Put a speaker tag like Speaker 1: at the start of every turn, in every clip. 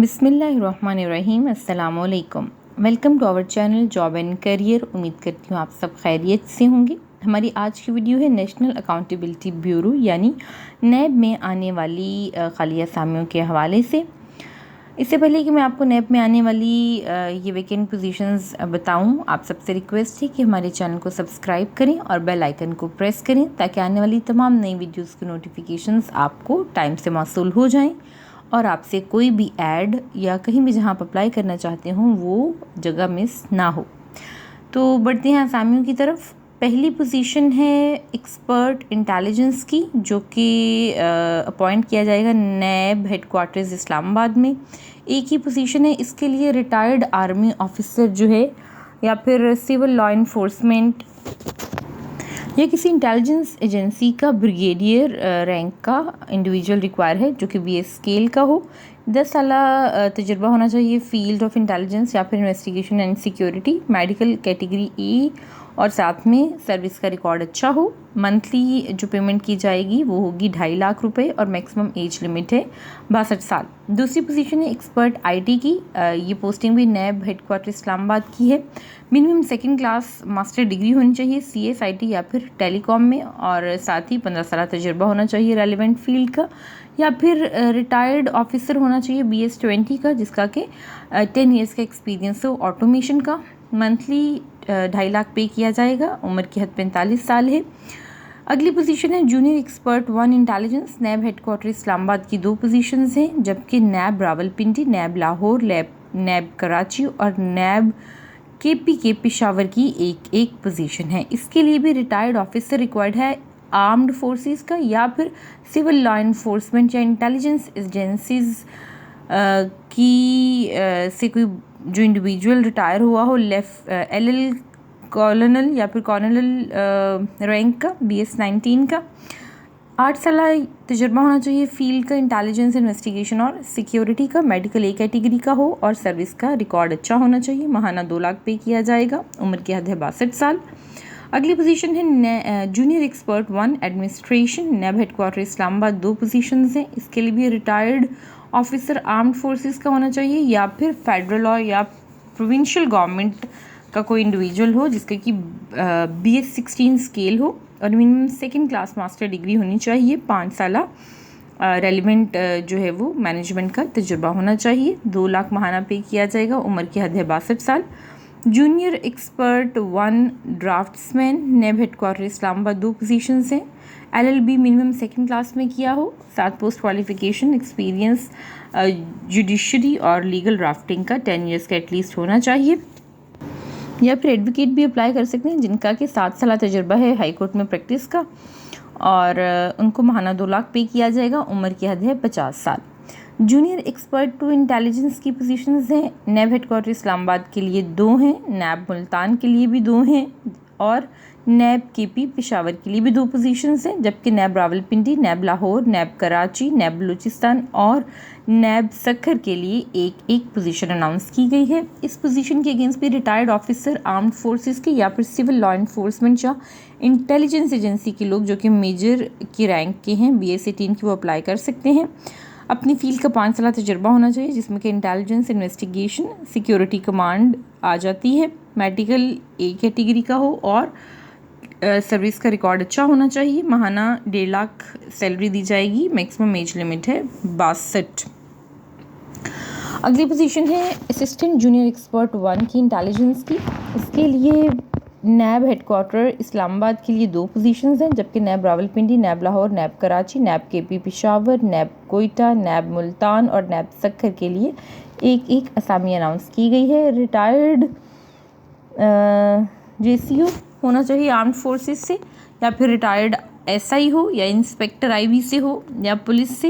Speaker 1: बिस्मिल्लाहिर्रहमानिर्रहीम। अस्सलामुअलैकुम। Welcome to our channel job and career. उम्मीद करती हूँ आप सब खैरियत से होंगे। हमारी आज की वीडियो है नेशनल अकाउंटेबिलिटी ब्यूरो यानी नैब में आने वाली खाली असामियों के हवाले से। इससे पहले कि मैं आपको नैब में आने वाली ये वैकेंट पोजीशंस बताऊं, आप सबसे रिक्वेस्ट है कि हमारे चैनल को सब्सक्राइब करें और बेल आइकन को प्रेस करें ताकि आने वाली तमाम नई वीडियोस की नोटिफिकेशंस आपको टाइम से मौसूल हो जाएं और आपसे कोई भी ऐड या कहीं भी जहां आप अप्लाई करना चाहते हो वो जगह मिस ना हो। तो बढ़ते हैं असामियों की तरफ। पहली पोजीशन है एक्सपर्ट इंटेलिजेंस की, जो कि अपॉइंट किया जाएगा नैब हेडक्वार्टर्स इस्लामाबाद में। एक ही पोजीशन है, इसके लिए रिटायर्ड आर्मी ऑफिसर जो है या फिर सिविल लॉ इन्फोर्समेंट या किसी इंटेलिजेंस एजेंसी का ब्रिगेडियर रैंक का इंडिविजुअल रिक्वायर है, जो कि BS स्केल का हो। 10 साल तजुर्बा होना चाहिए फील्ड ऑफ इंटेलिजेंस या फिर investigation and security, medical category E, और साथ में सर्विस का रिकॉर्ड अच्छा हो। मंथली जो पेमेंट की जाएगी वो होगी 2.5 लाख रुपए और मैक्सिमम एज लिमिट है 62 साल। दूसरी पोजीशन है एक्सपर्ट IT की। ये पोस्टिंग भी नैब हेडक्वार्टर इस्लामाबाद की है। Minimum second class master degree होनी चाहिए CS IT या फिर टेलीकॉम में, और साथ ही 15 साल तजुर्बा होना चाहिए रेलिवेंट फील्ड का, या फिर रिटायर्ड ऑफिसर होना चाहिए BS 20 का, जिसका कि 10 ईयर्स का एक्सपीरियंस हो ऑटोमेशन का। मंथली 2.5 लाख पे किया जाएगा। उम्र की हद 45 साल है। अगली पोजीशन है जूनियर एक्सपर्ट 1 इंटेलिजेंस। नैब हेडक्वार्टर इस्लामाबाद की 2 पोजीशंस हैं, जबकि नैब रावलपिंडी, नैब लाहौर, नैब कराची और नैब KP के पेशावर की एक पोजीशन है। इसके लिए भी रिटायर्ड ऑफिसर रिक्वायर्ड है आर्म्ड फोर्सेस का या फिर सिविल लॉ इन्फोर्समेंट या इंटेलिजेंस एजेंसीज की से कोई जो इंडिविजुअल रिटायर हुआ हो LL कॉलोनल या फिर कॉर्नल रैंक का, BS 19 का। 8 साल तजुर्बा होना चाहिए फील्ड का, इंटेलिजेंस इन्वेस्टिगेशन और सिक्योरिटी का, मेडिकल A कैटेगरी का हो और सर्विस का रिकॉर्ड अच्छा होना चाहिए। महाना 2 लाख पे किया जाएगा। उम्र की हद है 62 साल। अगली पोजीशन है जूनियर एक्सपर्ट 1 एडमिनिस्ट्रेशन। नैब हेडक्वार्टर इस्लामाबाद 2 पोजीशंस हैं। इसके लिए भी रिटायर्ड ऑफिसर आर्म्ड फोर्सेस का होना चाहिए या फिर फेडरल लॉ या प्रोविंशियल गवर्नमेंट का कोई इंडिविजुअल हो जिसके कि BS 16 स्केल हो और minimum second class master degree होनी चाहिए। 5 साल रेलिवेंट जो है वो मैनेजमेंट का तजुर्बा होना चाहिए। 2 लाख महाना पे किया जाएगा। उम्र की हद है 62 साल। Junior expert 1 draftsman. NAB headquarter Islamabad 2 positions हैं। LLB मिनिमम सेकंड क्लास में किया हो, 7 पोस्ट क्वालिफिकेशन एक्सपीरियंस जुडिशरी और लीगल ड्राफ्टिंग का 10 ईयर्स का एटलीस्ट होना चाहिए। या फिर एडवोकेट भी अप्लाई कर सकते हैं जिनका कि 7 साल तजुर्बा है हाई कोर्ट में प्रैक्टिस का, और उनको महाना 2 लाख पे किया जाएगा। उम्र की हद है 50 साल। जूनियर एक्सपर्ट 2 इंटेलिजेंस की पोजीशंस हैं। नैब हेडक्वार्टर इस्लामाबाद के लिए 2 हैं, नैब मुल्तान के लिए भी 2 हैं और नैब KP पेशावर के लिए भी 2 पोजीशंस हैं, जबकि नैब रावलपिंडी, नैब लाहौर, नैब कराची, नैब बलूचिस्तान और नैब सखर के लिए एक पोजीशन अनाउंस की गई है। इस पोजीशन के अगेंस्ट भी रिटायर्ड ऑफिसर आर्म्ड फोर्सेस के या फिर सिविल लॉ इन्फोर्समेंट या इंटेलिजेंस एजेंसी के लोग जो कि मेजर की रैंक के हैं BS 18 की, वो अप्लाई कर सकते हैं। अपनी फील्ड का 5 साल तजुर्बा होना चाहिए जिसमें कि इंटेलिजेंस इन्वेस्टिगेशन सिक्योरिटी कमांड आ जाती है। मेडिकल A कैटेगरी का हो और सर्विस का रिकॉर्ड अच्छा होना चाहिए। महाना 1.5 लाख सैलरी दी जाएगी। मैक्सिमम एज लिमिट है 62। अगली पोजीशन है असिस्टेंट जूनियर एक्सपर्ट 1 की इंटेलिजेंस की। इसके लिए नैब हेडक्वार्टर इस्लामाबाद के लिए 2 पोजीशंस हैं, जबकि नैब रावलपिंडी, नैब लाहौर, नैब कराची, नैब KP पेशावर, नैब कोयटा, नैब मुल्तान और नैब सखर के लिए एक असामी अनाउंस की गई है। रिटायर्ड JCO होना चाहिए आर्म्ड फोर्सेस से, या फिर रिटायर्ड SI हो या इंस्पेक्टर IB से हो या पुलिस से।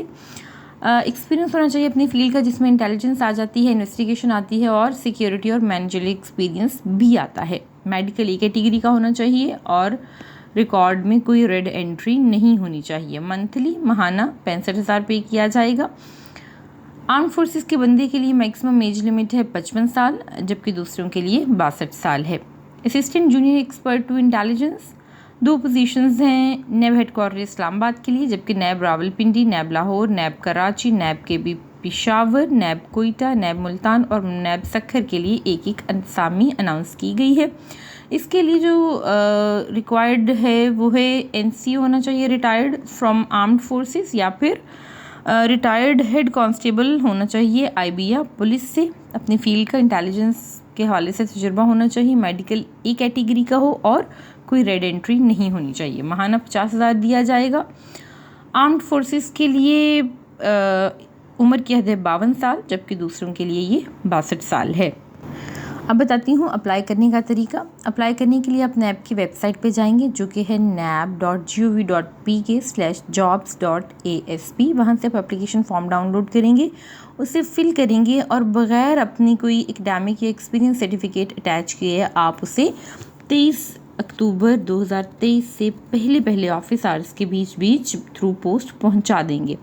Speaker 1: एक्सपीरियंस होना चाहिए अपनी फील्ड का जिसमें इंटेलिजेंस आ जाती है, इन्वेस्टिगेशन आती है और सिक्योरिटी और मैनेजरियल एक्सपीरियंस भी आता है। मेडिकल A कैटेगरी का होना चाहिए और रिकॉर्ड में कोई रेड एंट्री नहीं होनी चाहिए। मंथली महाना 65,000 पे किया जाएगा। आर्म फोर्सेस के बंदे के लिए मैक्सिमम एज लिमिट है 55 साल, जबकि दूसरों के लिए 62 साल है। Assistant junior expert 2 intelligence 2 positions हैं नैब हेडक्वार्टर इस्लामाबाद के लिए, जबकि नैब रावलपिंडी, नैब लाहौर, नैब कराची, नैब KP पेशावर, नैब कोयटा, नैब मुल्तान और नैब सक्खर के लिए एक एक असामी अनाउंस की गई है। इसके लिए जो रिक्वायर्ड है वो है NCO होना चाहिए, रिटायर्ड फ्रॉम आर्म्ड फोर्सेस, या फिर रिटायर्ड हेड कांस्टेबल होना चाहिए IB या पुलिस से। अपनी फील्ड का इंटेलिजेंस के हवाले से तजुर्बा होना चाहिए। मेडिकल A कैटेगरी का हो और कोई रेड एंट्री नहीं होनी चाहिए। माहाना 50,000 दिया जाएगा। आर्म्ड फोर्सेस के लिए उम्र की हद है 52 साल, जबकि दूसरों के लिए ये 62 साल है। अब बताती हूँ अप्लाई करने का तरीका। अप्लाई करने के लिए आप नैब की वेबसाइट पे जाएंगे, जो कि है nab.gov.pk/jobs.asp। वहाँ से आप एप्लीकेशन फॉर्म डाउनलोड करेंगे, उसे फिल करेंगे और बग़ैर अपनी कोई एकेडमिक या एक्सपीरियंस सर्टिफिकेट अटैच किए आप उसे 23 अक्टूबर 2023 से पहले ऑफिस आवर्स के बीच थ्रू पोस्ट पहुँचा देंगे।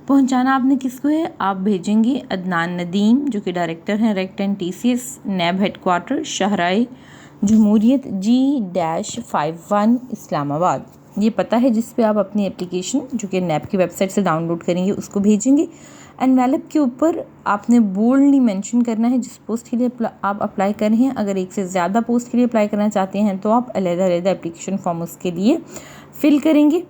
Speaker 1: पहुंचाना आपने किसको है? आप भेजेंगे अदनान नदीम, जो कि डायरेक्टर हैं रेक्ट and TCS, NAB headquarter Shahrah Jamhuriyat G-51 Islamabad. ये पता है जिस पे आप अपनी एप्लीकेशन, जो कि नैब की वेबसाइट से डाउनलोड करेंगे, उसको भेजेंगे। एनवेलप के ऊपर आपने बोल्डली मेंशन करना है जिस पोस्ट के लिए आप अप्लाई कर रहे हैं। अगर एक से ज़्यादा पोस्ट के लिए अप्लाई करना चाहते हैं तो आप अलग-अलग एप्लीकेशन फॉर्म उसके लिए फिल करेंगे।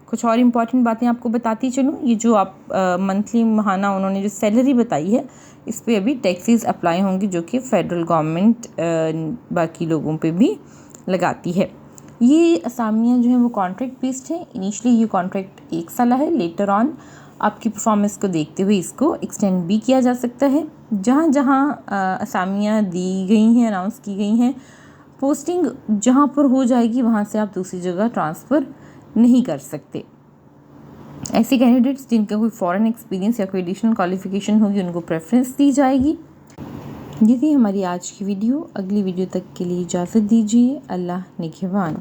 Speaker 1: कुछ और इम्पॉर्टेंट बातें आपको बताती चलूँ। ये जो आप मंथली माहाना उन्होंने जो सैलरी बताई है, इस पे अभी टैक्सेस अप्लाई होंगी, जो कि फेडरल गवर्नमेंट बाकी लोगों पे भी लगाती है। ये असामियाँ जो हैं वो कॉन्ट्रैक्ट बेस्ड है। इनिशियली ये कॉन्ट्रैक्ट 1 साल है, लेटर ऑन आपकी परफॉर्मेंस को देखते हुए इसको एक्सटेंड भी किया जा सकता है। जहाँ जहाँ असामियाँ दी गई हैं, अनाउंस की गई हैं, पोस्टिंग जहाँ पर हो जाएगी वहाँ से आप दूसरी जगह ट्रांसफ़र नहीं कर सकते। ऐसे कैंडिडेट्स जिनका कोई फॉरेन एक्सपीरियंस या कोई एडिशनल क्वालिफिकेशन होगी, उनको प्रेफरेंस दी जाएगी। ये थी हमारी आज की वीडियो। अगली वीडियो तक के लिए इजाज़त दीजिए। अल्लाह निगहबान।